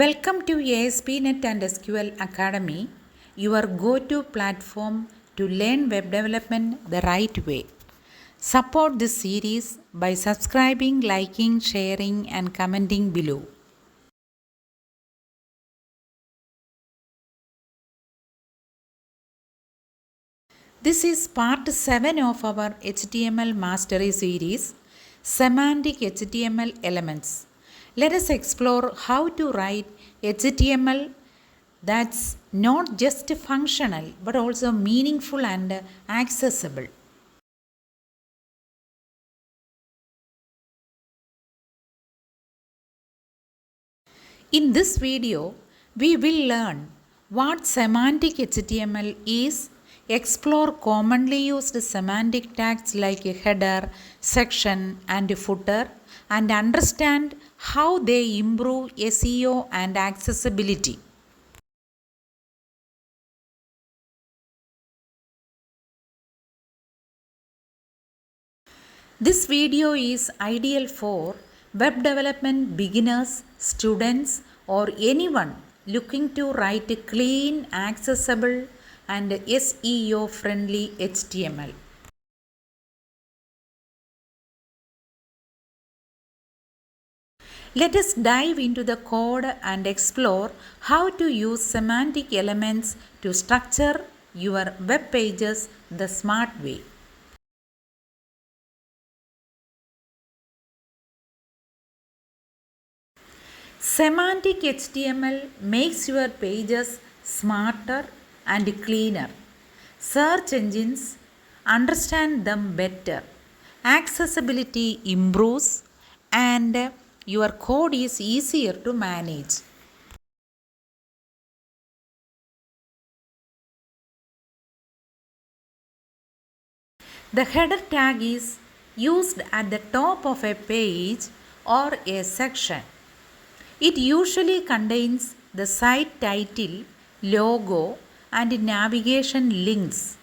Welcome to ASP NET and SQL Academy, your go-to platform to learn web development the right way. Support this series by subscribing, liking, sharing and commenting below. This is part 7 of our HTML Mastery series, Semantic HTML Elements. Let us explore how to write HTML that's not just functional but also meaningful and accessible. In this video, we will learn what semantic HTML is, explore commonly used semantic tags like header, section, and footer, and understand how they improve SEO and accessibility. This video is ideal for web development beginners, students, or anyone looking to write clean, accessible, and SEO friendly HTML. Let us dive into the code and explore how to use semantic elements to structure your web pages the smart way. Semantic HTML makes your pages smarter and cleaner. Search engines understand them better. Accessibility improves and your code is easier to manage. The header tag is used at the top of a page or a section. It usually contains the site title, logo, and navigation links.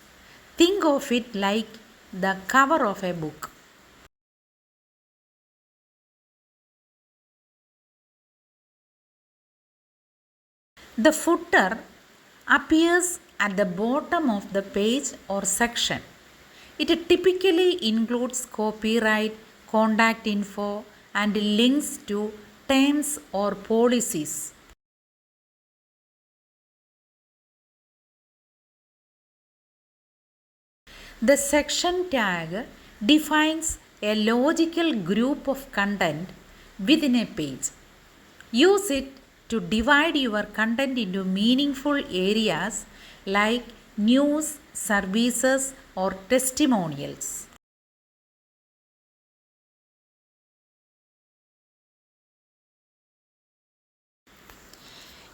Think of it like the cover of a book. The footer appears at the bottom of the page or section. It typically includes copyright, contact info, and links to terms or policies. The section tag defines a logical group of content within a page. Use it to divide your content into meaningful areas like news, services, or testimonials.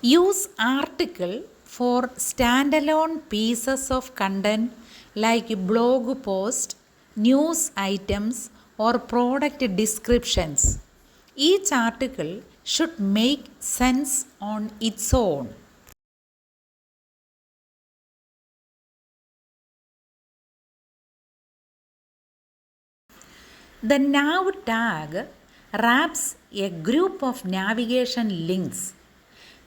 Use article for standalone pieces of content like blog post, news items, or product descriptions. Each article should make sense on its own. The nav tag wraps a group of navigation links.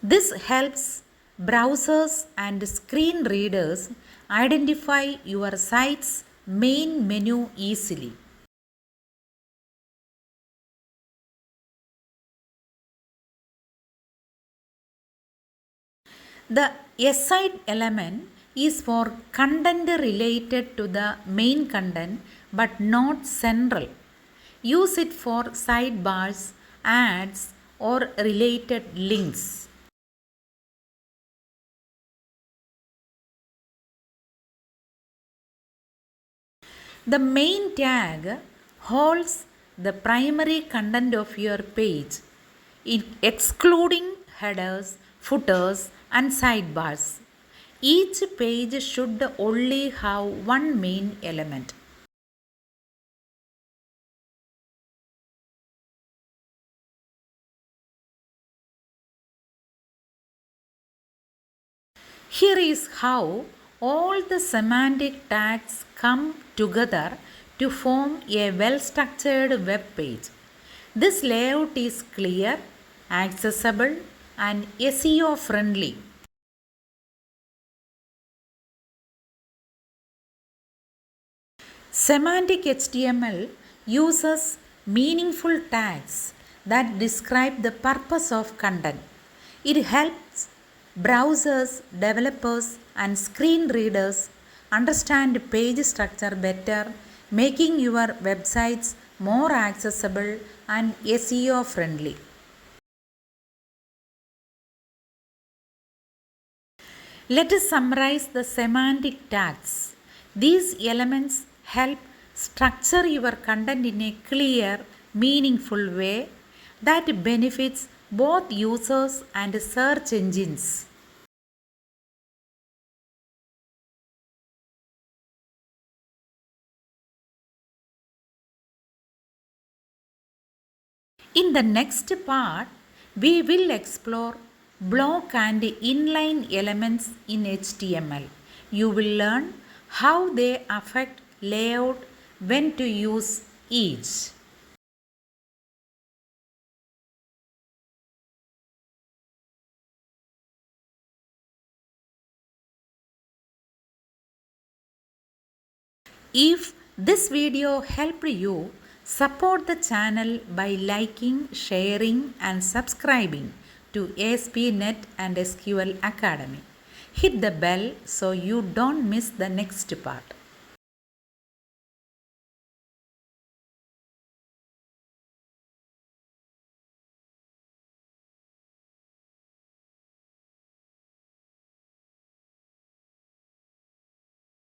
This helps browsers and screen readers identify your site's main menu easily. The aside element is for content related to the main content but not central. Use it for sidebars, ads, or related links. The main tag holds the primary content of your page, excluding headers, footers, and sidebars. Each page should only have one main element. Here is how all the semantic tags come together to form a well-structured web page. This layout is clear, accessible, and SEO friendly. Semantic HTML uses meaningful tags that describe the purpose of content. It helps browsers, developers, and screen readers understand page structure better, making your websites more accessible and SEO friendly. Let us summarize the semantic tags. These elements help structure your content in a clear, meaningful way that benefits both users and search engines. In the next part, we will explore block and inline elements in HTML. You will learn how they affect layout, when to use each. If this video helped you, support the channel by liking, sharing and subscribing to ASP NET and SQL Academy. Hit the bell so you don't miss the next part.